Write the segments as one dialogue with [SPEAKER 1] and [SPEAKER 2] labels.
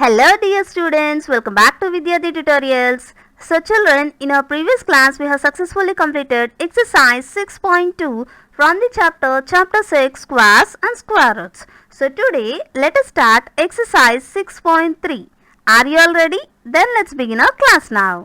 [SPEAKER 1] Hello dear students, welcome back to Vidyarthi tutorials. So children, in our previous class we have successfully completed exercise 6.2 from the chapter 6 squares and square roots. So today let us start exercise 6.3. Are you all ready? Then let's begin our class now.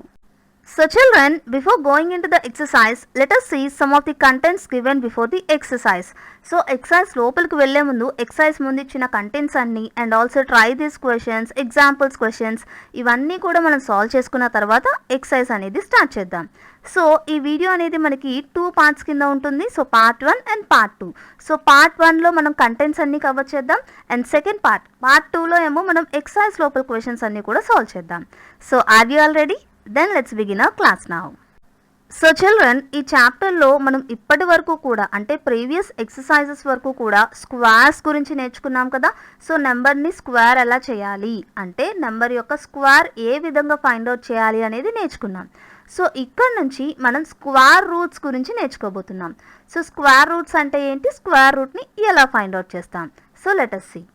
[SPEAKER 1] So children, before going into the exercise, let us see some of the contents given before the exercise. So exercise లోపలికి వెళ్ళే ముందు exercise ముందు ఇచ్చిన contents అన్నీ and also try this questions, examples questions ఇవన్నీ కూడా మనం solve చేసుకున్న తర్వాత ఎక్సర్సైజ్ అనేది స్టార్ట్ చేద్దాం. సో ఈ వీడియో అనేది మనకి 2 పార్ట్స్ కింద ఉంటుంది. So part 1 and part 2. So part 1లో మనం కంటెంట్స్ అన్నీ కవర్ చేద్దాం అండ్ సెకండ్ పార్ట్ 2లో ఏమో మనం ఎక్సర్సైజ్ లోపల క్వశ్చన్స్ అన్నీ కూడా సాల్వ్ చేద్దాం. So are you all ready? Then let's begin our class now. So children, ఈ చాప్టర్లో మనం ఇప్పటి వరకు కూడా అంటే ప్రీవియస్ ఎక్సర్సైజెస్ వరకు కూడా స్క్వేర్స్ గురించి నేర్చుకున్నాం కదా. సో నెంబర్ని స్క్వేర్ ఎలా చేయాలి అంటే నెంబర్ యొక్క స్క్వేర్ ఏ విధంగా ఫైండ్ అవుట్ చేయాలి అనేది నేర్చుకున్నాం. సో ఇక్కడ నుంచి మనం స్క్వేర్ రూట్స్ గురించి నేర్చుకోబోతున్నాం. సో స్క్వేర్ రూట్స్ అంటే ఏంటి, స్క్వేర్ రూట్ని ఎలా ఫైండ్ అవుట్ చేస్తాం. So let us see.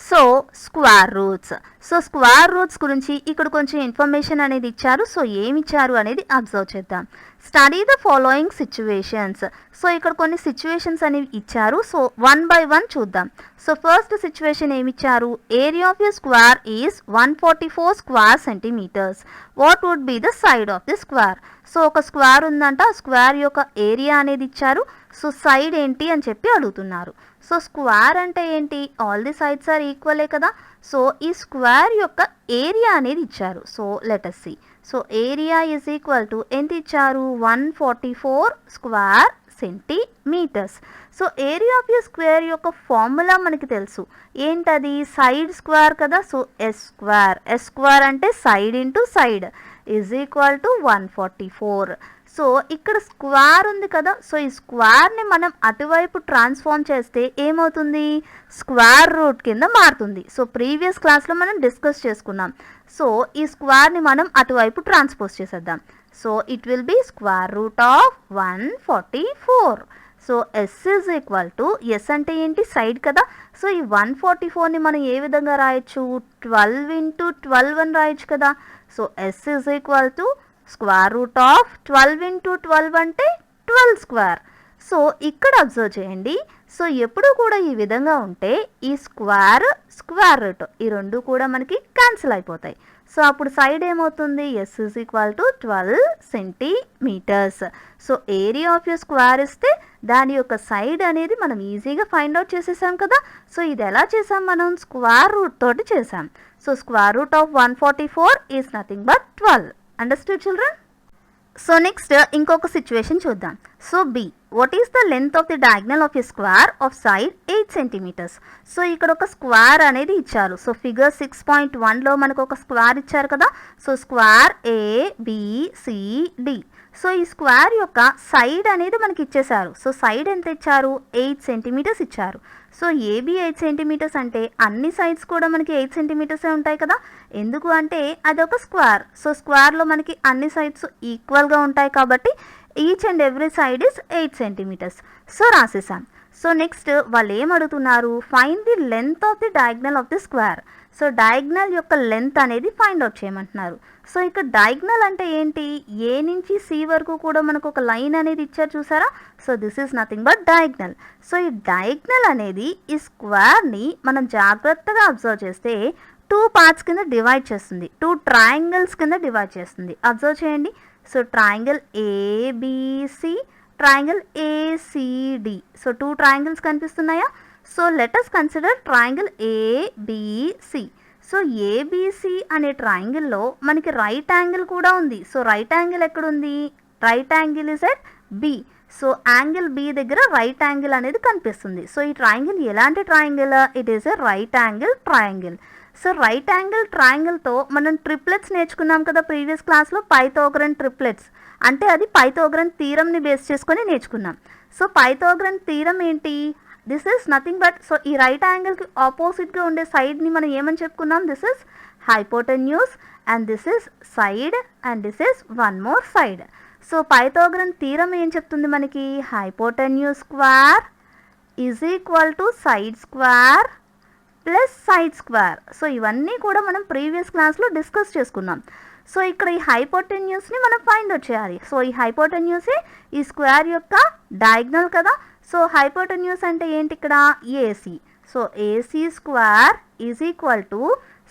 [SPEAKER 1] So square roots. So square roots గురించి ఇక్కడ కొంచెం ఇన్ఫర్మేషన్ అనేది ఇచ్చారు. సో ఏమి ఇచ్చారు అనేది అబ్జర్వ్ చేద్దాం. Study the following situations. So ఇక్కడ కొన్ని సిచ్యువేషన్స్ అనేవి ఇచ్చారు. సో 1 by 1 చూద్దాం. సో ఫస్ట్ సిచ్యువేషన్ ఏమి ఇచ్చారు, area of a square is 144 square centimetres. What would be the side of the square. So ఒక స్క్వేర్ ఉందంట, ఆ స్క్వేర్ యొక్క ఏరియా అనేది ఇచ్చారు. సో సైడ్ ఏంటి అని చెప్పి అడుగుతున్నారు. సో స్క్వేర్ అంటే ఏంటి, ఆల్ ది సైడ్స్ ఆర్ ఈక్వలే కదా. సో ఈ స్క్వేర్ యొక్క ఏరియా అనేది ఇచ్చారు. So let us see. So area is equal to ఎంత ఇచ్చారు, 144 square centimetres. So area of a square యొక్క ఫార్ములా మనకి తెలుసు. ఏంటది, సైడ్ స్క్వేర్ కదా. సో ఎస్ స్క్వేర్ అంటే side into side is equal to 144. So ఇక్కడ స్క్వేర్ ఉంది కదా. సో ఈ స్క్వేర్ని మనం అటువైపు ట్రాన్స్ఫార్మ్ చేస్తే ఏమవుతుంది, స్క్వేర్ రూట్ కింద మారుతుంది. సో ప్రీవియస్ క్లాస్లో మనం డిస్కస్ చేసుకున్నాం. సో ఈ స్క్వేర్ని మనం అటువైపు ట్రాన్స్పోజ్ చేసేద్దాం. So it will be square root of 144. So S is equal to, S అంటే ఏంటి, సైడ్ కదా. సో ఈ 144ని మనం ఏ విధంగా రాయొచ్చు, 12 ఇంటూ 12 అని రాయొచ్చు కదా. So S is equal to square root of 12 into 12 అంటే 12 స్క్వేర్. సో ఇక్కడ అబ్జర్వ్ చేయండి. సో ఎప్పుడు కూడా ఈ విధంగా ఉంటే ఈ స్క్వేర్ రూట్ ఈ రెండు కూడా మనకి క్యాన్సిల్ అయిపోతాయి. సో అప్పుడు సైడ్ ఏమవుతుంది, S is equal to 12 centimeters. So area of you square ఇస్తే దాని యొక్క సైడ్ అనేది మనం ఈజీగా ఫైండ్ అవుట్ చేసేసాం కదా. సో ఇది ఎలా చేసాం, మనం స్క్వేర్ రూట్ తోటి చేసాం. So square root of 144 is nothing but 12. Understood children? So next ఇంకొక సిచ్యువేషన్ చూద్దాం. So B, what is the length of the diagonal of a square of side 8 centimetres. So ఇక్కడ ఒక స్క్వేర్ అనేది ఇచ్చారు. So figure 6.1లో మనకు ఒక square ఇచ్చారు కదా. So square ABCD. సో ఈ స్క్వేర్ యొక్క సైడ్ అనేది మనకి ఇచ్చేసారు. సో సైడ్ ఎంత ఇచ్చారు, 8 సెంటీమీటర్స్ ఇచ్చారు. సో ఏబి 8 సెంటీమీటర్స్ అంటే అన్ని సైడ్స్ కూడా మనకి 8 సెంటీమీటర్సే ఉంటాయి కదా. ఎందుకు అంటే అది ఒక స్క్వేర్. సో స్క్వేర్లో మనకి అన్ని సైడ్స్ ఈక్వల్గా ఉంటాయి కాబట్టి each and every side is 8 centimetres. So రాసేసాం. సో నెక్స్ట్ వాళ్ళు ఏం అడుగుతున్నారు, find the length of the diagonal of the square. So diagonal యొక్క లెంత్ అనేది ఫైండ్ అవుట్ చేయమంటున్నారు. సో ఇక్కడ డయాగ్నల్ అంటే ఏంటి, ఏ నుంచి సి వరకు కూడా మనకు ఒక లైన్ అనేది ఇచ్చారు చూసారా. So this is nothing but diagonal. So ఈ డయాగ్నల్ అనేది ఈ స్క్వేర్ని మనం జాగ్రత్తగా అబ్జర్వ్ చేస్తే 2 పార్ట్స్ కింద డివైడ్ చేస్తుంది, 2 ట్రయాంగిల్స్ కింద డివైడ్ చేస్తుంది. అబ్జర్వ్ చేయండి. So triangle ABC, triangle ACD. So 2 triangles కనిపిస్తున్నాయా. So let us consider triangle ABC. So ABC అనే ట్రయాంగిల్లో మనకి రైట్ యాంగిల్ కూడా ఉంది. సో రైట్ యాంగిల్ ఎక్కడుంది, right angle is at B. So angle B దగ్గర రైట్ యాంగిల్ అనేది కనిపిస్తుంది. సో ఈ ట్రయాంగిల్ ఎలాంటి triangle, it is a right angle triangle. So right angle ట్రయాంగిల్తో మనం ట్రిప్లెట్స్ నేర్చుకున్నాం కదా ప్రీవియస్ క్లాస్లో, పైథాగరన్ ట్రిప్లెట్స్. అంటే అది పైథాగరన్ థీరంని బేస్ చేసుకొని నేర్చుకున్నాం. సో పైథాగరన్ థీరం ఏంటి, this is nothing but, so ఈ రైట్ యాంగిల్కి ఆపోజిట్గా ఉండే సైడ్ని మనం ఏమని చెప్పుకున్నాం, this is hypotenuse and this is side and this is one more side. So Pythagorean theorem ఏం చెప్తుంది మనకి, hypotenuse square is equal to side square plus side square. So ఇవన్నీ కూడా మనం ప్రీవియస్ క్లాస్లో డిస్కస్ చేసుకున్నాం. సో ఇక్కడ ఈ హైపోటెన్యూస్ని మనం ఫైండ్ అవుట్ చేయాలి. సో ఈ హైపోటెన్యూసే ఈ స్క్వేర్ యొక్క డయాగ్నల్ కదా. సో హైపోటెన్యూస్ అంటే ఏంటి ఇక్కడ AC. So AC square is equal to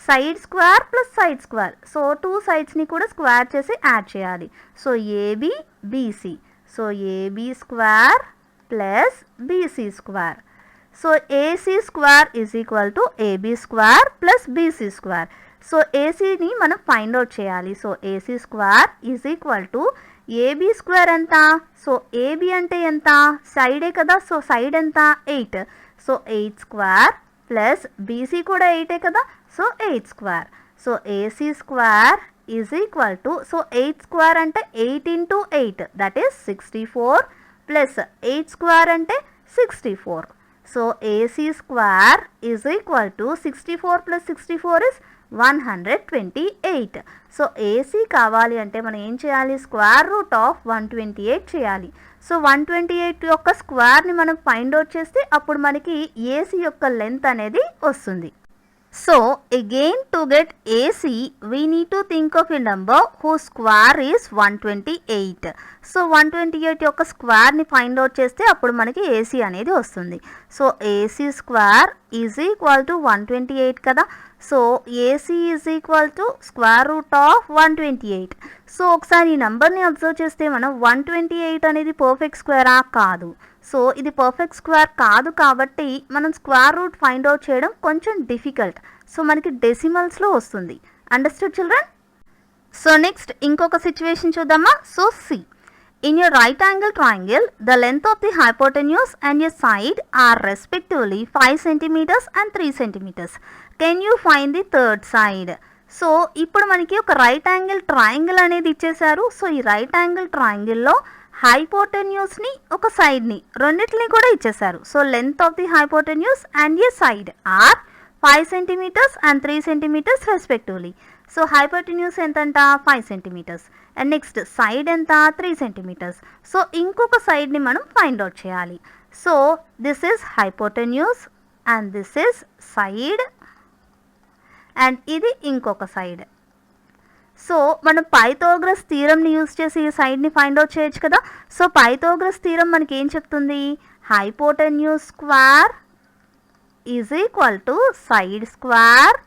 [SPEAKER 1] side square plus side square. So two సైడ్స్ని కూడా స్క్వేర్ చేసి యాడ్ చేయాలి. So AB BC. So AB square plus BC square. So AC square is equal to AB square plus BC square. So ఏసీని మనం find out చేయాలి. So AC square is equal to AB square ఎంత. So AB అంటే ఎంత సైడే కదా. So side ఎంత 8. So 8 square plus BC కూడా 8 కదా. So 8 square. So AC square is equal to so 8 square అంటే 8 into 8 that is 64 plus 8 square అంటే 64. So AC square is equal to 64 plus 64 is 128. So AC కావాలి అంటే మనం ఏం చేయాలి స్క్వేర్ రూట్ ఆఫ్ 128 చేయాలి. సో 128 యొక్క స్క్వేర్ని మనం ఫైండ్ అవుట్ చేస్తే అప్పుడు మనకి ఏసీ యొక్క లెంత్ అనేది వస్తుంది. So again to get AC we need to think of a number whose square is 128. So 128 యొక్క స్క్వేర్ని ఫైండ్ అవుట్ చేస్తే అప్పుడు మనకి ఏసీ అనేది వస్తుంది. So AC square is equal to 128 కదా. So AC is equal to square root of 128. So ఒకసారి ఈ నెంబర్ని అబ్జర్వ్ చేస్తే మనం 128 అనేది పర్ఫెక్ట్ స్క్వేరా కాదు. సో ఇది పర్ఫెక్ట్ స్క్వేర్ కాదు కాబట్టి మనం స్క్వేర్ రూట్ ఫైండ్ అవుట్ చేయడం కొంచెం డిఫికల్ట్. సో మనకి డెసిమల్స్లో వస్తుంది. Understood children. సో నెక్స్ట్ ఇంకొక సిచ్యువేషన్ చూద్దామా. So C in your right angle triangle the length of the hypotenuse and a side are respectively 5 cm and 3 cm. Can you find the third side? So ఇప్పుడు మనకి ఒక right angle triangle అనేది ఇచ్చేశారు. So ఈ right angle ట్రయాంగిల్లో హైపోటెన్యూస్ని ఒక సైడ్ని రెండింటిని కూడా ఇచ్చేశారు. So length of the hypotenuse and a side are 5 cm and 3 cm respectively. So hypotenuse ఎంతంట 5 cm అండ్ నెక్స్ట్ సైడ్ ఎంత 3 cm. సో ఇంకొక సైడ్ని మనం ఫైండ్ అవుట్ చేయాలి. So this is hypotenuse and this is side and ఇది ఇంకొక side. So మనం Pythagoras థీరంని యూజ్ చేసి ఈ సైడ్ని ఫైండ్ అవుట్ చేయొచ్చు కదా. సో పైథాగరస్ థీరం మనకి ఏం చెప్తుంది hypotenuse square is equal to side square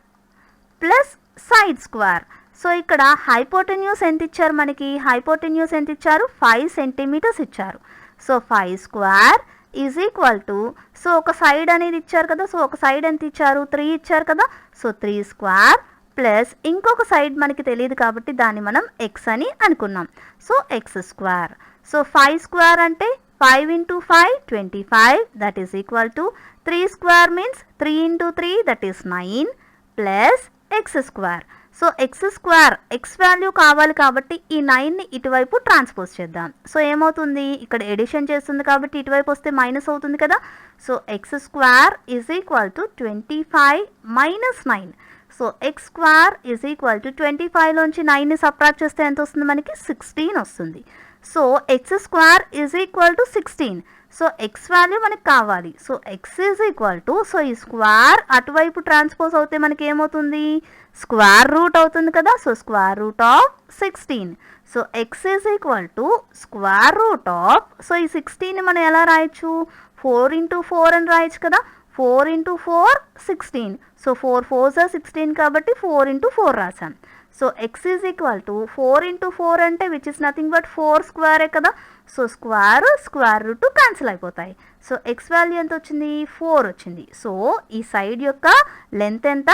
[SPEAKER 1] plus side square. So ఇక్కడ హైపోటెన్యూస్ ఎంత ఇచ్చారు మనకి హైపోటెన్యూస్ ఎంత ఇచ్చారు 5 cm ఇచ్చారు. So 5 square is equal to so ఒక సైడ్ అనేది ఇచ్చారు కదా. సో ఒక సైడ్ ఎంత ఇచ్చారు 3 ఇచ్చారు కదా. సో 3 స్క్వేర్ ప్లస్ ఇంకొక సైడ్ మనకి తెలియదు కాబట్టి దాన్ని మనం ఎక్స్ అని అనుకున్నాం. So x square. So 5 square అంటే 5 into 5 25 that is equal to 3 square means 3 into 3 that is 9 plus X square. So x square X value కావాలి కాబట్టి ఈ 9ని ఇటువైపు ట్రాన్స్పోజ్ చేద్దాం. సో ఏమవుతుంది ఇక్కడ ఎడిషన్ చేస్తుంది కాబట్టి ఇటువైపు వస్తే మైనస్ అవుతుంది కదా. So x square is equal to 25 minus 9. So x square is equal to 25లోంచి 9ని సబ్ట్రాక్ట్ చేస్తే ఎంత వస్తుంది మనకి 16 వస్తుంది. So x square is equal to 16. So x value మనకి కావాలి. So x is equal to so ఈ స్క్వేర్ అటువైపు ట్రాన్స్పోజ్ అవుతే మనకి ఏమవుతుంది స్క్వేర్ రూట్ అవుతుంది కదా. So square root of 16. So x is equal to square root of so ఈ 16ని మనం ఎలా రాయొచ్చు 4 ఇంటూ 4 అని రాయొచ్చు కదా. 4 ఇంటూ 4 16. సో 4 4s are 16 కాబట్టి 4 ఇంటూ 4 రాసాం. So x is equal to 4 into 4 అంటే విచ్ ఇస్ నథింగ్ బట్ 4 స్క్వేరే కదా. సో స్క్వేర్ రూట్ క్యాన్సిల్ అయిపోతాయి. సో ఎక్స్ వాల్యూ ఎంత వచ్చింది 4 వచ్చింది. సో ఈ సైడ్ యొక్క లెంత్ ఎంత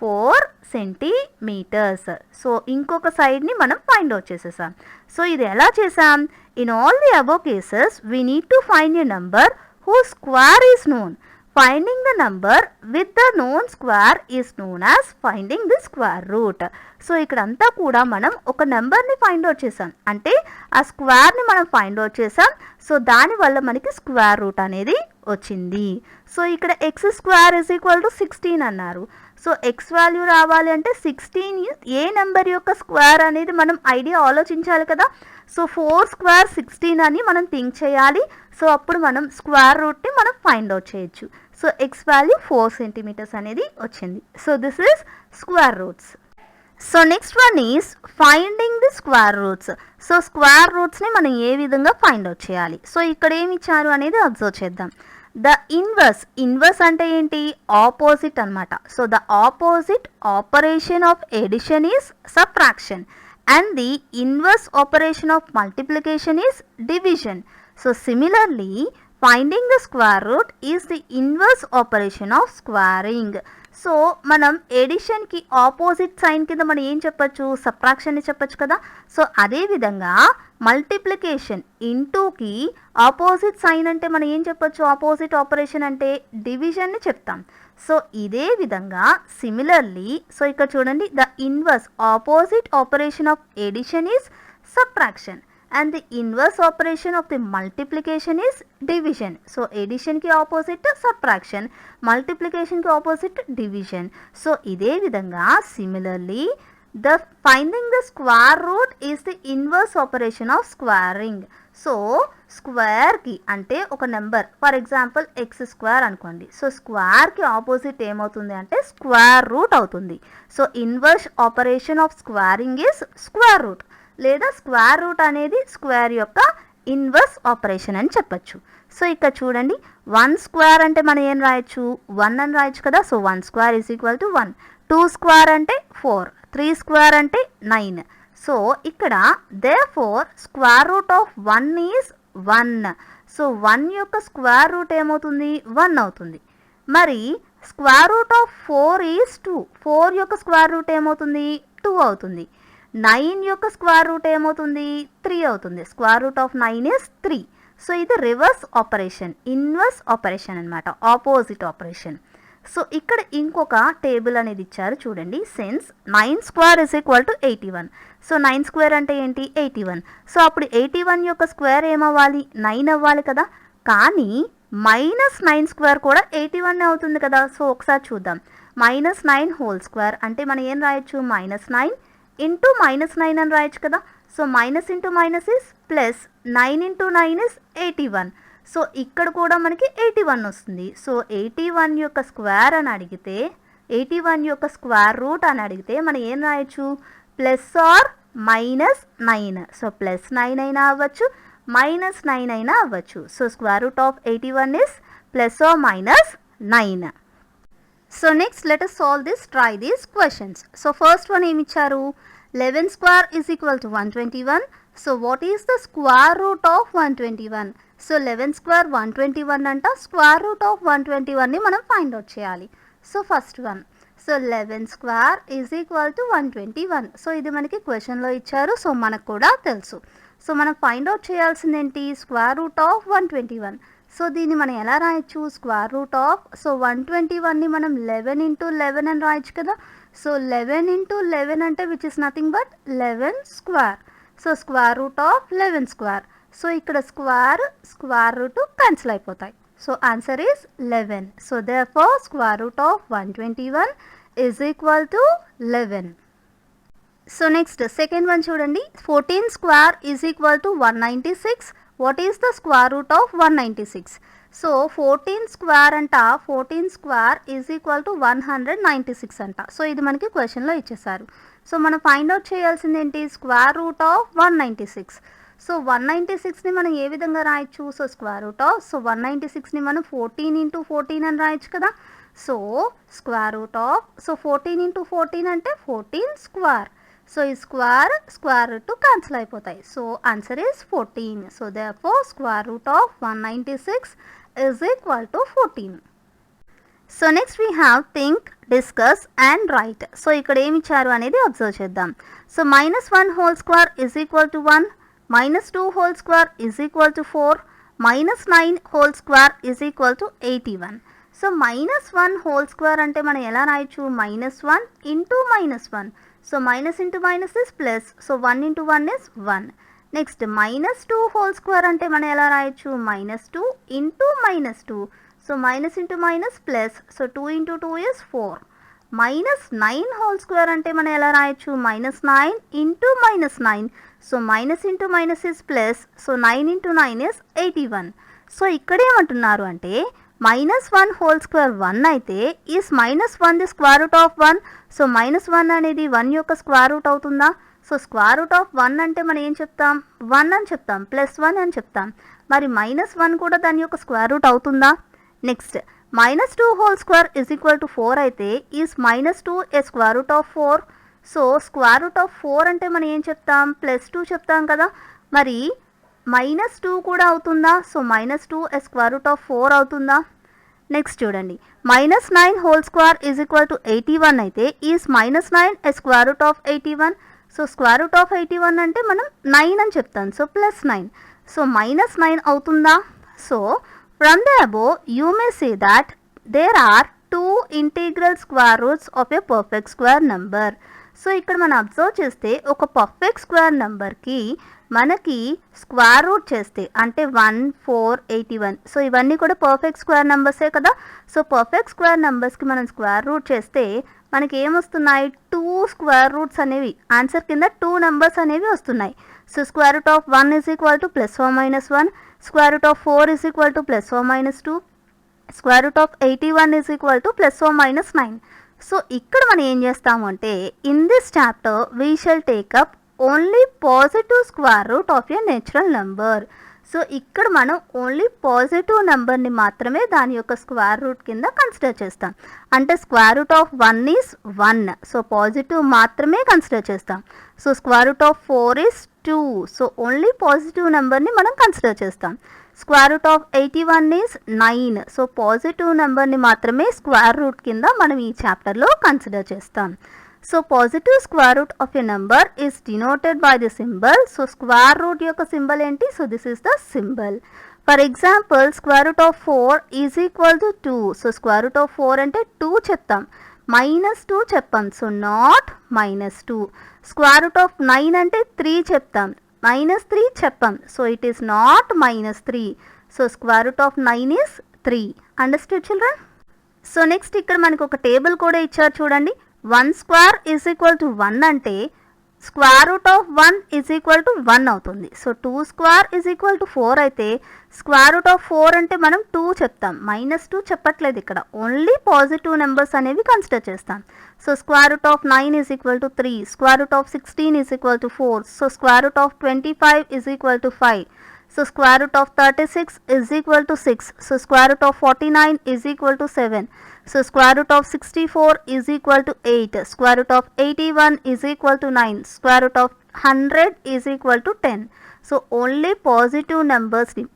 [SPEAKER 1] 4 సెంటీమీటర్స్. సో ఇంకొక సైడ్ని మనం ఫైండ్ అవుట్ చేసేసాం. సో ఇది ఎలా చేసాం in all the above cases we need to find a number who square is known. Finding the number with the known square is known as finding the square root. So ఇక్కడంతా కూడా మనం ఒక నెంబర్ని find out చేసాం అంటే ఆ స్క్వేర్ని మనం find out చేసాం. సో దానివల్ల మనకి స్క్వేర్ రూట్ అనేది వచ్చింది. సో ఇక్కడ X square is equal to 16 అన్నారు. సో ఎక్స్ వాల్యూ రావాలి అంటే 16 ఏ నెంబర్ యొక్క స్క్వేర్ అనేది మనం ఐడియా ఆలోచించాలి కదా. సో 4 స్క్వేర్ 16 అని మనం థింక్ చేయాలి. సో అప్పుడు మనం స్క్వేర్ రూట్ని మనం ఫైండ్ అవుట్ చేయొచ్చు. సో ఎక్స్ వాల్యూ 4 సెంటీమీటర్స్ అనేది వచ్చింది. So this is square roots. So next one is finding the square roots. So square రూట్స్ని మనం ఏ విధంగా ఫైండ్ అవుట్ చేయాలి? సో ఇక్కడ ఏమి ఇచ్చారు అనేది అబ్జర్వ్ చేద్దాం. ద ఇన్వర్స్ అంటే ఏంటి? ఆపోజిట్ అనమాట. So the opposite operation of addition is subtraction and the inverse operation of multiplication is division. So similarly finding the square route is the inverse operation of squaring. So మనం ఎడిషన్కి opposite sign కింద మనం ఏం చెప్పచ్చు? సబ్ట్రాక్షన్ని చెప్పచ్చు కదా. So అదేవిధంగా multiplication ఇంటూకి opposite sign అంటే మనం ఏం చెప్పచ్చు? ఆపోజిట్ ఆపరేషన్ అంటే డివిజన్ని చెప్తాం. సో ఇదే విధంగా సిమిలర్లీ సో ఇక్కడ చూడండి, the inverse opposite operation of addition is subtraction and the inverse operation of the multiplication is division. So addition ki opposite subtraction, multiplication ki opposite division. So ide vidhanga similarly the finding the square root is the inverse operation of squaring. So స్క్వేర్కి అంటే ఒక number, for example x square అనుకోండి. So స్క్వేర్కి opposite ఏమవుతుంది అంటే square root అవుతుంది. So inverse operation of squaring is square root, లేదా square root అనేది స్క్వేర్ యొక్క ఇన్వర్స్ ఆపరేషన్ అని చెప్పచ్చు. సో ఇక్కడ చూడండి, 1 స్క్వేర్ అంటే మనం ఏం రాయొచ్చు? 1 అని రాయొచ్చు కదా. So 1 square is equal to 1. 2 square అంటే 4, 3 స్క్వేర్ అంటే 9. సో ఇక్కడ therefore square root of 1 is 1. So 1 యొక్క స్క్వేర్ రూట్ ఏమవుతుంది? 1 అవుతుంది. మరి స్క్వేర్ రూట్ ఆఫ్ 4 ఈజ్ 2. 4 యొక్క స్క్వేర్ రూట్ ఏమవుతుంది? 2 అవుతుంది. 9 యొక్క స్క్వేర్ రూట్ ఏమవుతుంది? 3 అవుతుంది. Square root of 9 is 3. So ఇది రివర్స్ ఆపరేషన్, ఇన్వర్స్ ఆపరేషన్ అనమాట, ఆపోజిట్ ఆపరేషన్. సో ఇక్కడ ఇంకొక టేబుల్ అనేది ఇచ్చారు చూడండి. Since 9 square is equal to 81. So 9 square అంటే ఏంటి? 81. సో అప్పుడు 81 యొక్క స్క్వేర్ ఏమవ్వాలి? 9 అవ్వాలి కదా. కానీ -9 స్క్వేర్ కూడా 81 అవుతుంది కదా. సో ఒకసారి చూద్దాం. -9 హోల్ స్క్వేర్ అంటే మనం ఏం రాయొచ్చు? -9 ఇంటూ -9 అని రాయొచ్చు కదా. So minus into minus is plus, 9 into 9 is 81. So ఇక్కడ కూడా మనకి 81 వస్తుంది. సో 81 యొక్క స్క్వేర్ అని అడిగితే, 81 యొక్క స్క్వేర్ రూట్ అని అడిగితే మనం ఏం రాయొచ్చు? Plus or -9. సో +9 అయినా అవ్వచ్చు, -9 అయినా అవ్వచ్చు. So square root of 81 is plus or -9. So next let us solve this, try these questions. So first one ఏమి ఇచ్చారు? 11 square is equal to 121. So what is the square root of 121? So 11 square 121 అంట. Square root of 121ని మనం find out చేయాలి. So first one, so 11 square is equal to 121. సో ఇది మనకి క్వశ్చన్లో ఇచ్చారు. సో మనకు కూడా తెలుసు. సో మనం ఫైండ్ అవుట్ చేయాల్సింది ఏంటి? Square root of 121. సో దీన్ని మనం ఎలా రాయొచ్చు? స్క్వేర్ రూట్ ఆఫ్, సో 121ని మనం 11 ఇంటూ 11 అని రాయొచ్చు కదా. సో 11 ఇంటూ 11 అంటే which is nothing but 11 square. So square root of 11 square. So ఇక్కడ స్క్వేర్ రూట్ క్యాన్సిల్ అయిపోతాయి. So answer is 11. So therefore square root of 121 is equal to 11. So next second one చూడండి. 14 square is equal to 196. What is the square root of 196? So 14 square అంట, 14 square is equal to 196 అంట. So ఇది మనకి క్వశ్చన్లో ఇచ్చేసారు. So మనం find out చేయాల్సింది ఏంటి? Square root of 196. సో 196ని మనం ఏ విధంగా రాయొచ్చు? So square root of, so 196ని మనం 14 ఇంటూ 14 అని రాయొచ్చు కదా. So square root of, so 14 into 14 అంటే 14 స్క్వేర్. సో ఈ స్క్వేర్ రూట్ క్యాన్సిల్ అయిపోతాయి. So answer is 14. So therefore square root of 196 is equal to 14. So next we have think, discuss and write. So ఇక్కడ ఏమి ఇచ్చారు అనేది observe చేద్దాం. So -1 whole square is equal to 1, -2 whole square is equal to 4, -9 whole square is equal to 81. So -1 whole square అంటే మనం ఎలా రాయొచ్చు? -1 into -1. So minus into minus is plus. So 1 into 1 is 1. Next -2 whole square అంటే మనం ఎలా రాయొచ్చు? -2 into -2. So minus into minus plus. So 2 into 2 is 4. -9 whole square అంటే మనం ఎలా రాయొచ్చు, -9 into -9. So minus into minus is plus. So 9 into 9 is 81. So ఇక్కడ ఏమంటున్నారు అంటే -1 హోల్ స్క్వేర్ 1 అయితే is -1 the square root of 1. So -1 అనేది 1 యొక్క స్క్వేర్ రూట్ అవుతుందా? సో స్క్వేర్ రూట్ ఆఫ్ 1 అంటే మనం ఏం చెప్తాం, 1 అని చెప్తాం, +1 అని చెప్తాం. మరి -1 కూడా దాని యొక్క స్క్వేర్ రూట్ అవుతుందా? Next -2 whole square is equal to 4 అయితే is -2 A square root of 4. So square root of 4 అంటే మనం ఏం చెప్తాం, +2 చెప్తాం కదా. మరి -2 కూడా అవుతుందా? So -2 A square root of 4 అవుతుందా? నెక్స్ట్ చూడండి, -9 whole square is equal to 81 అయితే is -9 A square root of 81. So square root of 81 అంటే మనం 9 అని చెప్తాం. సో +9. సో -9 అవుతుందా? So from the above you may say that there are 2 integral square roots of a perfect square number. So ఇక్కడ మనం observe చేస్తే ఒక perfect square నెంబర్కి మనకి స్క్వేర్ రూట్ చేస్తే అంటే 1, 4, 81. సో ఇవన్నీ కూడా పర్ఫెక్ట్ స్క్వేర్ నెంబర్సే కదా. సో పర్ఫెక్ట్ స్క్వేర్ నెంబర్స్కి మనం స్క్వేర్ రూట్ చేస్తే మనకి ఏమొస్తున్నాయి, 2 స్క్వేర్ రూట్స్ అనేవి ఆన్సర్ కింద 2 నెంబర్స్ అనేవి వస్తున్నాయి. So square root of 1 is equal to +or-1, square root of 4 is equal to +or-2, square root of 81 is equal to +or-9. So ఇక్కడ మనం ఏం చేస్తాము అంటే in this chapter we shall take up only positive square root of a natural number. So ఇక్కడ మనం only positive నెంబర్ని మాత్రమే దాని యొక్క స్క్వేర్ రూట్ కింద కన్సిడర్ చేస్తాం. అంటే square root of 1 is 1. So positive మాత్రమే కన్సిడర్ చేస్తాం. So square root of 4 is 2. So only positive నెంబర్ని మనం కన్సిడర్ చేస్తాం. Square root of 81 is 9. So positive నెంబర్ని మాత్రమే స్క్వేర్ రూట్ కింద మనం ఈ చాప్టర్లో కన్సిడర్ చేస్తాం. So positive square root of a number is denoted by the symbol. So square route యొక్క సింబల్ ఏంటి? So this is the symbol. For example square root of 4 is equal to 2. So square root of 4 అంటే 2 చెప్తాం, -2 చెప్పాం. So not -2. Square root of 9 అంటే 3 చెప్తాం, -3 చెప్పాం. So it is not -3. So square root of 9 is 3. Understood children? So next ఇక్కడ మనకు ఒక table కూడా ఇచ్చారు చూడండి. 1 స్క్వేర్ ఈజ్ ఈక్వల్ టు 1 అంటే square root of 1 is equal to 1 అవుతుంది. So 2 square is equal to 4 అయితే స్క్వేర్ రూట్ ఆఫ్ 4 అంటే మనం 2 చెప్తాం, -2 చెప్పట్లేదు. ఇక్కడ ఓన్లీ పాజిటివ్ నెంబర్స్ అనేవి కన్సిడర్ చేస్తాం. So square root of 9 is equal to 3, square root of 16 is equal to 4. So square root of 25 is equal to 5. So square root of 36 is equal to 6. So square root of 49 is equal to 7. So square root of 64 is equal to 8. Square root of 81 is equal to 9. Square root of 100 is equal to 10. So only positive numbers ni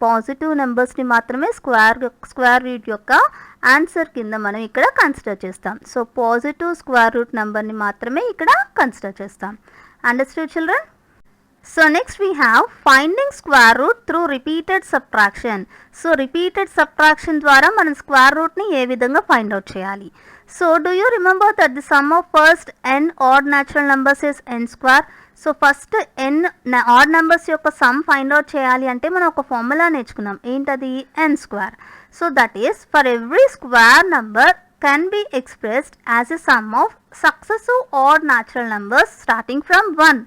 [SPEAKER 1] మాత్రమే square root యొక్క answer కింద మనం ఇక్కడ consider చేస్తాం. So positive square root నెంబర్ని మాత్రమే ఇక్కడ consider చేస్తాం. Understood children? So next we have finding square root through repeated subtraction. So repeated subtraction ద్వారా మనం స్క్వేర్ రూట్ ని ఏ విధంగా ఫైండ్ అవుట్ చేయాలి? So do you remember that the sum of first n odd natural numbers is n square? So first n odd numbers యొక్క some find out చేయాలి అంటే మనం ఒక ఫార్ములా నేర్చుకున్నాం. ఏంటది? n square. So that is for every square number can be expressed as a sum of successive odd natural numbers starting from 1.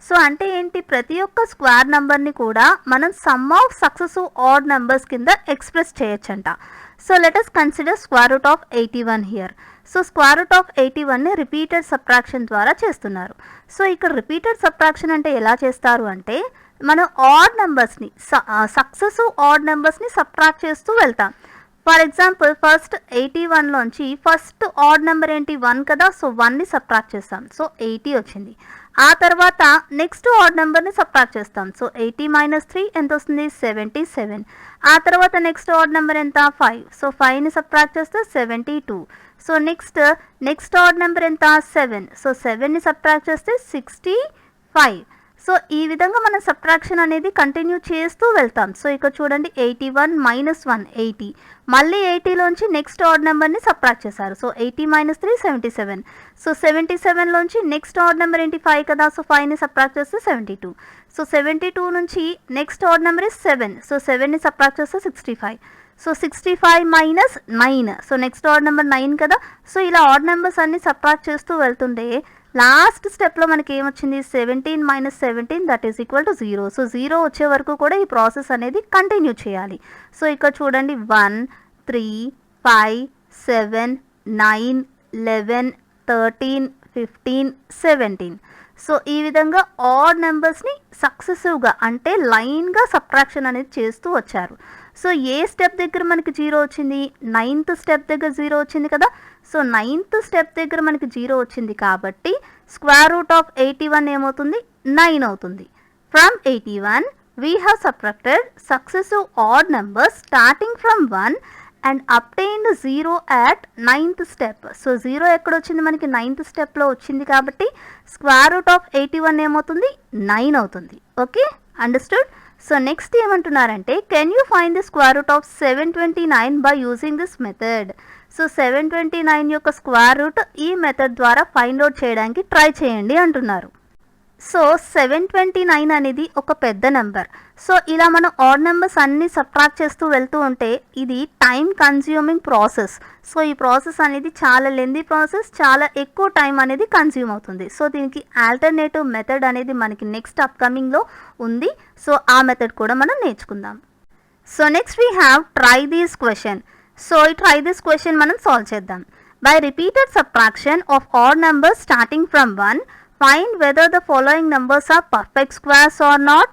[SPEAKER 1] So అంటే ఏంటి? ప్రతి ఒక్క స్క్వేర్ నెంబర్ని కూడా మనం sum of successive odd numbers కింద ఎక్స్ప్రెస్ చేయొచ్చంట. So let us consider square root of 81 here. So square root of 81ని రిపీటెడ్ సబ్ట్రాక్షన్ ద్వారా చేస్తున్నారు. సో ఇక్కడ రిపీటెడ్ సబ్ట్రాక్షన్ అంటే ఎలా చేస్తారు అంటే మనం ఆడ్ నెంబర్స్ని సక్సెసివ్ ఆడ్ నెంబర్స్ని సబ్ట్రాక్ట్ చేస్తూ వెళ్తాం. ఫర్ ఎగ్జాంపుల్ ఫస్ట్ 81లోంచి ఫస్ట్ ఆడ్ నెంబర్ ఏంటి? 1 కదా. సో 1ని సబ్ట్రాక్ట్ చేస్తాం. సో 80 వచ్చింది. ఆ తర్వాత నెక్స్ట్ ఆడ్ నెంబర్ని సబ్ట్రాక్ట్ చేస్తాం. సో 80 - 3 ఎంత వస్తుంది? 77. ఆ తర్వాత నెక్స్ట్ ఆడ్ నెంబర్ ఎంత? 5. సో 5ని సబ్ట్రాక్ట్ చేస్తే 72. సో నెక్స్ట్ ఆడ్ నెంబర్ ఎంత? 7. సో 7ని సబ్ట్రాక్ట్ చేస్తే 65. సో ఈ విధంగా మనం సబ్ట్రాక్షన్ అనేది కంటిన్యూ చేస్తూ వెళ్తాం. సో ఇక్కడ చూడండి 81 - 1 80. మళ్ళీ 80లోంచి నెక్స్ట్ ఆడ్ నెంబర్ని సబ్ట్రాక్ట్ చేశారు. సో 80 - 3 77. సో 77లోంచి నెక్స్ట్ ఆడ్ నెంబర్ ఏంటి? 5 కదా. సో 5ని సబ్ట్రాక్ట్ చేస్తే 72. సో 72 నుంచి next odd number is 7. So 7ని సబ్ట్రాక్ట్ చేస్తే 65. So 65 minus 9. So next odd number 9 కదా. సో ఇలా ఆడ్ నెంబర్స్ అన్ని సబ్ట్రాక్ట్ చేస్తూ వెళ్తుంటే లాస్ట్ స్టెప్లో మనకి ఏమొచ్చింది, 17 minus 17 that is equal to 0. So 0 వచ్చే వరకు కూడా ఈ ప్రాసెస్ అనేది కంటిన్యూ చేయాలి. సో ఇక్కడ చూడండి 1, 3, 5, 7, 9, 11, 13, 15, 17. సో ఈ విధంగా ఆడ్ నెంబర్స్ని సక్సెసివ్గా అంటే లైన్గా సబ్ట్రాక్షన్ అనేది చేస్తూ వచ్చారు. సో ఏ స్టెప్ దగ్గర మనకి 0 వచ్చింది, 9th స్టెప్ దగ్గర 0 వచ్చింది కదా. సో 9th స్టెప్ దగ్గర మనకి 0 వచ్చింది కాబట్టి స్క్వేర్ రూట్ ఆఫ్ 81 ఏమవుతుంది, 9 అవుతుంది. From 81 we have subtracted successive odd numbers starting from 1 and obtained 0 at 9th step. So 0 ఎక్కడ వచ్చింది మనకి, 9th స్టెప్లో వచ్చింది కాబట్టి స్క్వేర్ రూట్ ఆఫ్ 81 ఏమవుతుంది, 9 అవుతుంది. Okay, understood. సో నెక్స్ట్ ఏమంటున్నారంటే can you find the square root of 729 by using this method. So 729 యొక్క స్క్వేర్ రూట్ ఈ మెథడ్ ద్వారా ఫైండ్ అవుట్ చేయడానికి ట్రై చేయండి అంటున్నారు. సో 729 అనేది ఒక పెద్ద నెంబర్. సో ఇలా మనం ఆడ్ నెంబర్స్ అన్నీ సబ్ట్రాక్ట్ చేస్తూ వెళ్తూ ఉంటే ఇది టైం కన్జ్యూమింగ్ ప్రాసెస్. సో ఈ ప్రాసెస్ అనేది చాలా లెందీ ప్రాసెస్, చాలా ఎక్కువ టైం అనేది కన్జ్యూమ్ అవుతుంది. సో దీనికి ఆల్టర్నేటివ్ మెథడ్ అనేది మనకి నెక్స్ట్ అప్కమింగ్లో ఉంది. సో ఆ మెథడ్ కూడా మనం నేర్చుకుందాం. So next we have try this question. So ఈ ట్రై దిస్ క్వశ్చన్ మనం సాల్వ్ చేద్దాం. By repeated subtraction of odd numbers starting from 1, find whether the following numbers are perfect squares or not.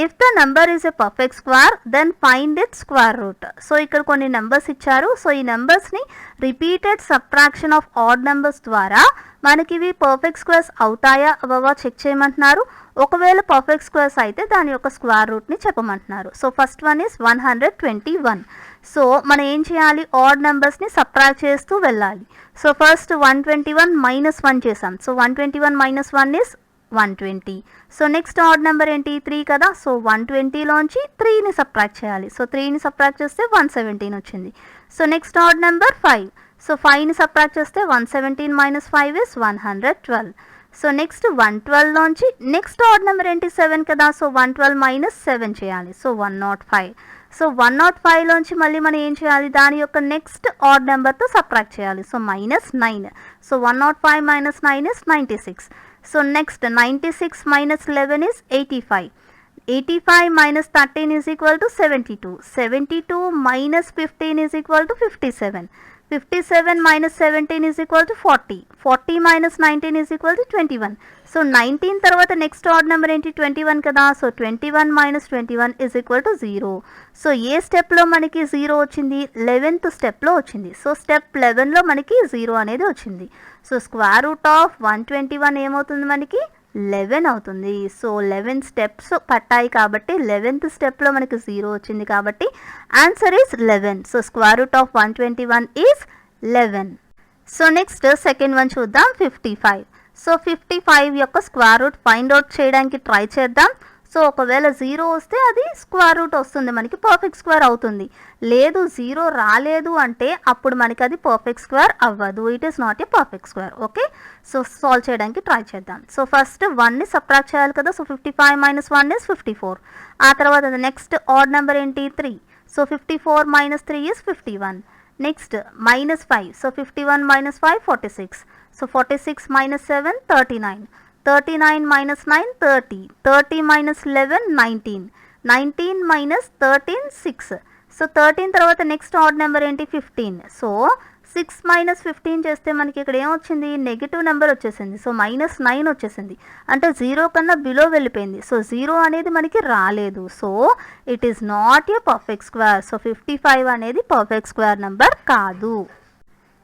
[SPEAKER 1] If the number is a perfect square, then find its square root. So ఇక్కడ కొన్ని numbers ఇచ్చారు. So ఈ నెంబర్స్ని repeated subtraction of odd numbers ద్వారా మనకి ఇవి perfect squares అవుతాయా అవ్వవా check చేయమంటున్నారు. ఒకవేళ పర్ఫెక్ట్ స్క్వేర్స్ అయితే దాని యొక్క స్క్వేర్ రూట్ని చెప్పమంటున్నారు. So first one is 121. So మనం ఏం చేయాలి, ఆడ్ నెంబర్స్ని సబ్ట్రాక్ట్ చేస్తూ వెళ్ళాలి. సో ఫస్ట్ 121 మైనస్ 1 చేసాం. So 121 minus 1 is 120. So next odd number ఏంటి, 3 కదా. సో 120లోంచి 3ని సబ్ట్రాక్ట్ చేయాలి. సో 3ని సబ్ట్రాక్ట్ చేస్తే 117 వచ్చింది. So next odd number 5. So 5ని సబ్ట్రాక్ట్ చేస్తే 117 మైనస్ 5 ఇస్ 112. సో నెక్స్ట్ 112లోంచి నెక్స్ట్ ఆడ్ నెంబర్ ఏంటి, 7 కదా. సో 112 మైనస్ 7 చేయాలి. సో 105. సో 105లోంచి మళ్ళీ మనం ఏం చేయాలి, దాని యొక్క నెక్స్ట్ ఆడ్ నెంబర్తో సబ్ట్రాక్ట్ చేయాలి. So minus 9. So 105 minus 9 is 96. So next 96 minus 11 is 85. 85 minus 13 is equal to 72. 72 minus 15 is equal to 57. 57 minus 17 is equal to 40. 40 minus 19 is equal to 21. So 19 తర్వాత next odd number ఏంటి, 21 కదా. So 21 minus 21 is equal to 0. So ఏ స్టెప్లో మనకి 0 వచ్చింది, 11th స్టెప్లో వచ్చింది. So step 11లో మనకి 0 అనేది వచ్చింది. సో స్క్వేర్ రూట్ ఆఫ్ 121 ఏమవుతుంది మనకి, 11 అవుతుంది. సో 11 స్టెప్స్ పట్టాయి కాబట్టి 11th స్టెప్లో మనకి 0 వచ్చింది కాబట్టి answer is 11. So square root of 121 is 11. So next second one చూద్దాం, 55. సో 55 యొక్క స్క్వేర్ రూట్ ఫైండ్ అవుట్ చేయడానికి ట్రై చేద్దాం. సో ఒకవేళ 0 వస్తే అది స్క్వేర్ రూట్ వస్తుంది, మనకి పర్ఫెక్ట్ స్క్వేర్ అవుతుంది. లేదు 0 రాలేదు అంటే అప్పుడు మనకి అది పర్ఫెక్ట్ స్క్వేర్ అవ్వదు, it is not a perfect square. Okay, so solve చేయడానికి ట్రై చేద్దాం. సో ఫస్ట్ 1ని సబ్ట్రాక్ట్ చేయాలి కదా. So 55 minus 1 is 54. ఆ తర్వాత నెక్స్ట్ ఆడ్ నెంబర్ ఏంటి, 3. So 54 minus 3 is 51. Next minus 5. So 51 minus 5 46. So 46 minus 7 39. 39 minus 9 30. 30 minus 11 19. 19 minus 13 6. So 13 తర్వాత next odd number ఏంటి, 15. సో 6 మైనస్ 15 చేస్తే మనకి ఇక్కడ ఏమొచ్చింది, నెగిటివ్ నెంబర్ వచ్చేసింది. సో మైనస్ 9 వచ్చేసింది, అంటే 0 కన్నా బిలో వెళ్ళిపోయింది. సో 0 అనేది మనకి రాలేదు. So it is not a perfect square. So 55 అనేది పర్ఫెక్ట్ స్క్వేర్ నెంబర్ కాదు.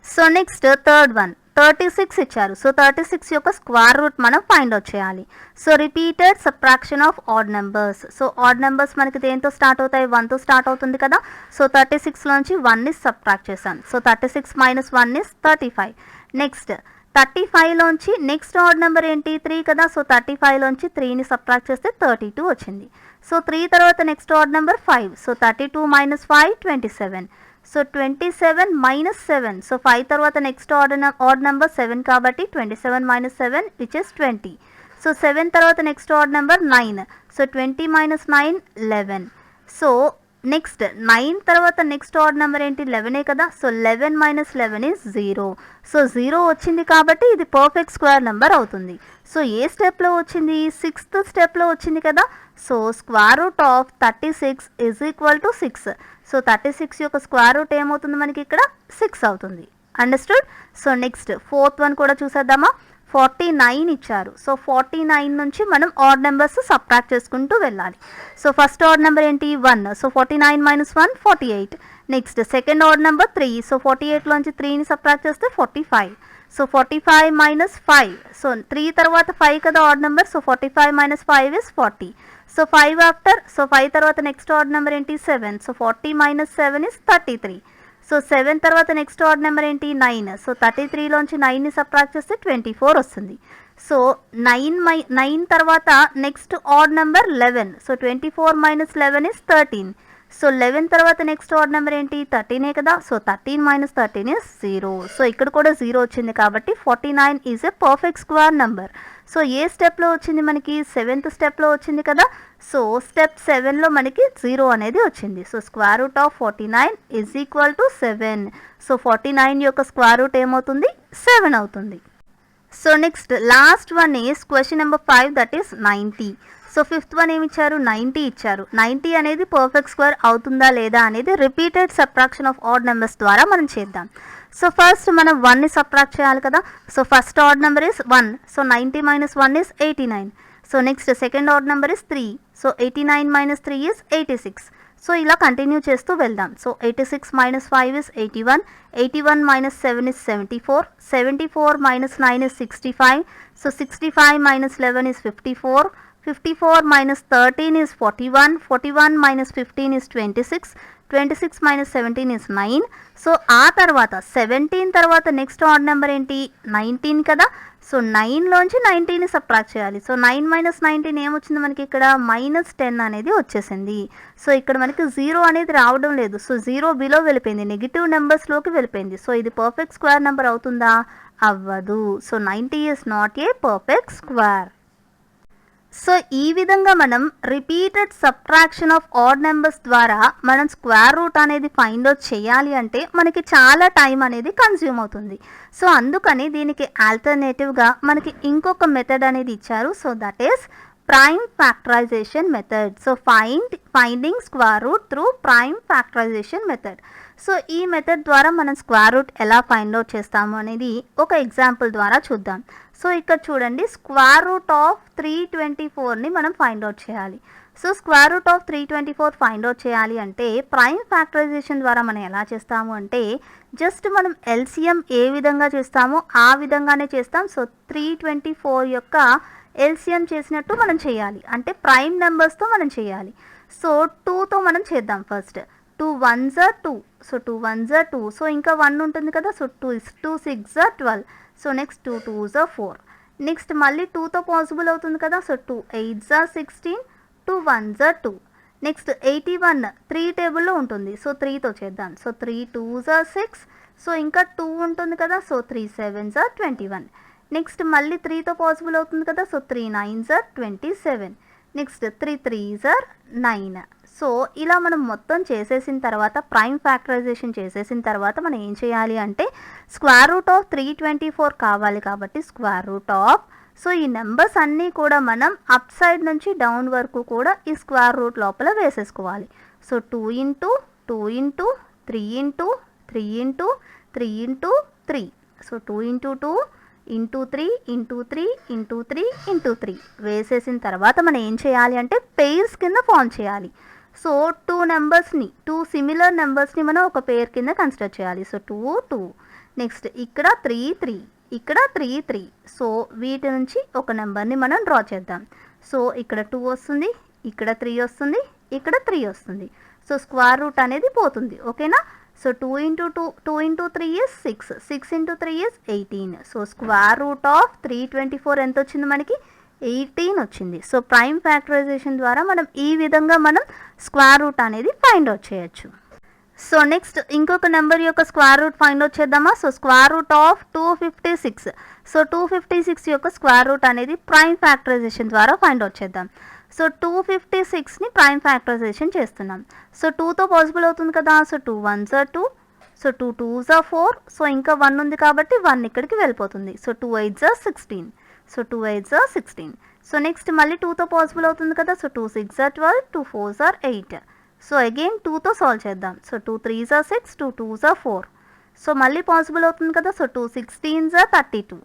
[SPEAKER 1] సో నెక్స్ట్ థర్డ్ వన్, 36 ఇచ్చారు. సో 36 యొక్క స్క్వేర్ రూట్ మనం ఫైండ్ అవుట్ చేయాలి. So repeated subtraction of odd numbers. So odd numbers మనకి దేంతో స్టార్ట్ అవుతాయి, 1తో స్టార్ట్ అవుతుంది కదా. సో 36లోంచి 1ని సబ్ట్రాక్ట్ చేశాను. So 36 minus 1 is 35. నెక్స్ట్ 35లోంచి నెక్స్ట్ ఆడ్ నెంబర్ ఏంటి, 3 కదా. సో 35లోంచి 3ని సబ్ట్రాక్ట్ చేస్తే 32 వచ్చింది. సో 3 తర్వాత next odd number 5. So 32 minus 5 27. So 27 minus 7. So 5 తర్వాత నెక్స్ట్ ఆడ్ నెంబర్ 7 కాబట్టి 27 మైనస్ 7 విచ్ ఇస్ 20. సో 7 తర్వాత next odd number 9. So 20 minus 9 11. So next 9 తర్వాత నెక్స్ట్ ఆడ్ నెంబర్ ఏంటి 11 కదా. So 11 minus 11 is 0. సో 0 వచ్చింది కాబట్టి ఇది పర్ఫెక్ట్ స్క్వేర్ నెంబర్ అవుతుంది. సో ఏ స్టెప్లో వచ్చింది, 6th స్టెప్లో వచ్చింది కదా. So square root of 36 is equal to 6. So 36 యొక్క స్క్వేర్ రూట్ ఏమవుతుంది మనకి ఇక్కడ 6 అవుతుంది. Understood. So next 4th one కూడా చూసేద్దామా. 49 ఇచ్చారు. సో 49 నుంచి మనం ఆడ్ నెంబర్స్ సబ్ట్రాక్ట్ చేసుకుంటూ వెళ్ళాలి. సో ఫస్ట్ ఆడ్ నెంబర్ ఏంటి 1. So 49 minus 1 48. Next second odd number 3. So 48లోంచి 3ని సబ్ట్రాక్ట్ చేస్తే 45. So 45 minus 5. సో 3 తర్వాత 5 కదా odd number. So 45 minus 5 is 40. So 5 after. So 5 తర్వాత నెక్స్ట్ ఆడ్ నెంబర్ ఏంటి 7. So 40 minus 7 is 33. సో 7 తర్వాత నెక్స్ట్ ఆడ్ నెంబర్ ఏంటి 9. సో 33లోంచి 9ని సబ్ట్రాక్ట్ చేస్తే 24 వస్తుంది. సో 9 తర్వాత next odd number 11. So 24 minus 11 is 13. So 11 తర్వాత నెక్స్ట్ ఆడ్ నెంబర్ ఏంటి 13 కదా. So 13 minus 13 is 0. సో ఇక్కడ కూడా 0 వచ్చింది కాబట్టి 49 is a perfect square number. So ఏ స్టెప్లో వచ్చింది మనకి 7th స్టెప్లో వచ్చింది కదా. సో స్టెప్ 7లో మనకి 0 అనేది వచ్చింది. So square root of 49 is equal to 7. So 49 యొక్క స్క్వేర్ రూట్ ఏమవుతుంది 7 అవుతుంది. So next last one is question number 5, that is 90. So 5th one ఏమి ఇచ్చారు 90 ఇచ్చారు. 90 అనేది పర్ఫెక్ట్ స్క్వేర్ అవుతుందా లేదా అనేది repeated subtraction of odd numbers ద్వారా మనం చేద్దాం. సో ఫస్ట్ మనం 1ని సబ్ట్రాక్ట్ చేయాలి కదా. So first odd number is 1. So 90 minus 1 is 89. So next second odd number is 3. So 89 minus 3 is 86. So ఇలా కంటిన్యూ చేస్తూ వెళ్దాం. So 86 minus 5 is 81. 81 minus 7 is 74. 74 minus 9 is 65. So 65 minus 11 is 54. 54 minus 13 is 41. 41 minus 15 is 26. 26 minus 17 is 9. So ఆ తర్వాత 17 తర్వాత next odd number ఏంటి 19 కదా. So 9లోంచి 19ని subtract చేయాలి. So 9 minus 19 ఏమొచ్చింది మనకి ఇక్కడ మైనస్ 10 అనేది వచ్చేసింది. సో ఇక్కడ మనకి 0 అనేది రావడం లేదు. సో 0 బిలో వెళ్ళిపోయింది, నెగిటివ్ నెంబర్స్లోకి వెళ్ళిపోయింది. సో ఇది పర్ఫెక్ట్ స్క్వేర్ నెంబర్ అవుతుందా, అవ్వదు. So 90 is not a perfect square. So ఈ విధంగా మనం repeated subtraction of odd numbers ద్వారా మనం స్క్వేర్ రూట్ అనేది ఫైండ్ అవుట్ చేయాలి అంటే మనకి చాలా టైం అనేది కన్జ్యూమ్ అవుతుంది. సో అందుకని దీనికి ఆల్టర్నేటివ్గా మనకి ఇంకొక మెథడ్ అనేది ఇచ్చారు. So that is prime factorization method. So finding square root through prime factorization method. So ఈ మెథడ్ ద్వారా మనం స్క్వేర్ రూట్ ఎలా ఫైండ్ అవుట్ చేస్తాము అనేది ఒక ఎగ్జాంపుల్ ద్వారా చూద్దాం. సో ఇక్కడ చూడండి, స్క్వేర్ రూట్ ఆఫ్ 324ని మనం ఫైండ్ అవుట్ చేయాలి. So square root of 324 find out చేయాలి అంటే ప్రైమ్ ఫ్యాక్టరైజేషన్ ద్వారా మనం ఎలా చేస్తాము అంటే జస్ట్ మనం ఎల్సిఎం ఏ విధంగా చేస్తామో ఆ విధంగానే చేస్తాం. సో 324 యొక్క ఎల్సిఎం చేసినట్టు మనం చేయాలి, అంటే ప్రైమ్ నెంబర్స్తో మనం చేయాలి. సో 2తో మనం చేద్దాం. First 2 1s are 2. So 2 1s are 2. So ఇంకా 1 ఉంటుంది కదా. So 2 6s are 12. So next 2 2s are 4. Next మళ్ళీ 2తో పాసిబుల్ అవుతుంది కదా. So 2 8s are 16. 2 1s are 2. Next 81 3 టేబుల్లో ఉంటుంది. సో 3తో చేద్దాం. So 3 2s are 6. సో ఇంకా 2 ఉంటుంది కదా. So 3 7s are 21. నెక్స్ట్ మళ్ళీ 3తో పాసిబుల్ అవుతుంది కదా. So 3 9s are 27. Next 3 3s are 9. So ఇలా మనం మొత్తం చేసేసిన తర్వాత ప్రైమ్ ఫ్యాక్టరైజేషన్ చేసేసిన తర్వాత మనం ఏం చేయాలి అంటే స్క్వేర్ రూట్ ఆఫ్ 324 కావాలి కాబట్టి స్క్వేర్ రూట్ ఆఫ్, సో ఈ నెంబర్స్ అన్నీ కూడా మనం అప్ సైడ్ నుంచి డౌన్ వరకు కూడా ఈ స్క్వేర్ రూట్ లోపల వేసేసుకోవాలి. So 2 into 2 into 3 into 3 into 3 into 3. So 2 into 2 into 3 into 3 into 3 into 3 వేసేసిన తర్వాత మనం ఏం చేయాలి అంటే పెయిర్స్ కింద ఫామ్ చేయాలి. సో 2 సిమిలర్ నెంబర్స్ని మనం ఒక పేర్ కింద కన్సిడర్ చేయాలి. సో 2 2. నెక్స్ట్ ఇక్కడ 3 3, ఇక్కడ 3 3. సో వీటి నుంచి ఒక నెంబర్ని మనం డ్రా చేద్దాం. సో ఇక్కడ 2 వస్తుంది, ఇక్కడ 3 వస్తుంది, ఇక్కడ 3 వస్తుంది. సో స్క్వేర్ రూట్ అనేది పోతుంది. ఓకేనా. So 2 into 2 3 is 6. 6 into 3 is 18. So square root of 324 ఎంత వచ్చింది మనకి 18 వచ్చింది. సో ప్రైమ్ ఫ్యాక్టరైజేషన్ ద్వారా మనం ఈ విధంగా మనం స్క్వేర్ రూట్ అనేది ఫైండ్ అవుట్ చేయొచ్చు. సో నెక్స్ట్ ఇంకొక నెంబర్ యొక్క స్క్వేర్ రూట్ ఫైండ్ అవుట్ చేద్దామా. So square root of 256. So 256 యొక్క స్క్వేర్ రూట్ అనేది ప్రైమ్ ఫ్యాక్టరైజేషన్ ద్వారా ఫైండ్ అవుట్ చేద్దాం. సో 256ని ప్రైమ్ ఫ్యాక్టరైజేషన్ చేస్తున్నాం. సో 2తో పాసిబుల్ అవుతుంది కదా. So 2 1s are 2. So 2 2s are 4. So ఇంకా 1 ఉంది కాబట్టి 1 ఇక్కడికి వెళ్ళిపోతుంది. So 2 8s are 16. So 2 8s are 16. So next మళ్ళీ 2తో పాసిబుల్ అవుతుంది కదా. So 2 6s are 12. 2 4s are 8. So again 2తో సాల్వ్ చేద్దాం. So 2 3s are 6. 2 2s are 4. So మళ్ళీ పాసిబుల్ అవుతుంది కదా. So 2 16s are 32.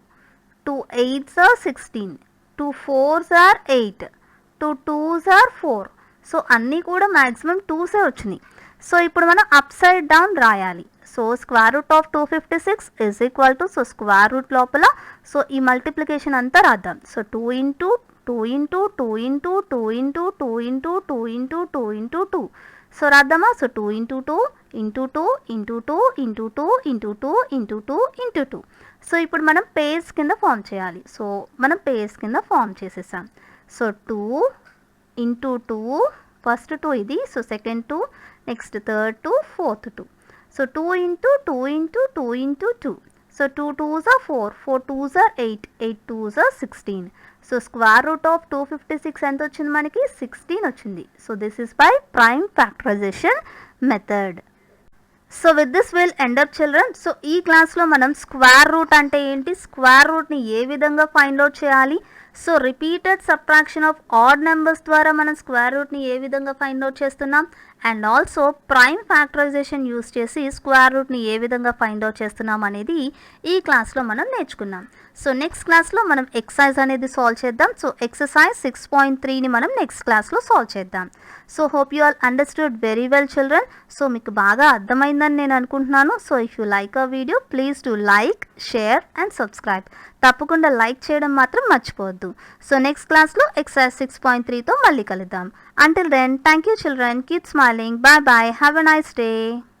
[SPEAKER 1] 2 8s are 16. 2 4s are 8. 2 2s are 4. So అన్నీ కూడా మ్యాక్సిమం 2సే వచ్చినాయి. సో ఇప్పుడు మనం అప్ సైడ్ డౌన్ రాయాలి. So square root of 256 is equal to, so square root లోపల సో ఈ మల్టిప్లికేషన్ అంతా రాద్దాం. So 2 into 2 into 2 into 2 into 2 into 2 into 2 into 2. So రాద్దామా. So 2 into 2 into 2 into 2 into 2 into 2 into 2 into 2. So ఇప్పుడు మనం pairs కింద form చేయాలి. So మనం పేర్స్ కింద ఫామ్ చేసేసాం. సో 2 ఇంటూ 2, ఫస్ట్ 2 ఇది. So second 2, next third 2, fourth 2. So 2 into 2 into 2 into 2. So 2 2s are 4. 4 2s are 8. 8 2s are 16. So square root of 256 ఎంత వచ్చింది మనకి? 16 వచ్చింది. So this is by prime factorization method. So with this will end up children. So ఈ క్లాస్లో మనం square route అంటే ఏంటి, square రూట్ని ఏ విధంగా ఫైండ్ అవుట్ చేయాలి, so repeated subtraction of odd numbers ద్వారా మనం స్క్వేర్ రూట్ని ఏ విధంగా ఫైండ్ అవుట్ చేస్తున్నాం, and also prime factorization use చేసి స్క్వేర్ రూట్ని ఏ విధంగా ఫైండ్ అవుట్ చేస్తున్నాం అనేది ఈ క్లాస్లో మనం నేర్చుకున్నాం. సో నెక్స్ట్ క్లాస్లో మనం ఎక్సర్సైజ్ అనేది సాల్వ్ చేద్దాం. సో ఎక్సర్సైజ్ 6.3ని మనం నెక్స్ట్ క్లాస్లో సాల్వ్ చేద్దాం. So hope you all understood very well children. So మీకు బాగా అర్థమైందని నేను అనుకుంటున్నాను. So if you like a video please do like, share and subscribe. తప్పకుండా లైక్ చేయడం మాత్రం మర్చిపోవద్దు. సో నెక్స్ట్ క్లాస్లో ఎక్సర్సైజ్ 6.3తో మళ్ళీ కలుద్దాం. Until then, thank you children. Keep smiling. Bye bye. Have a nice day.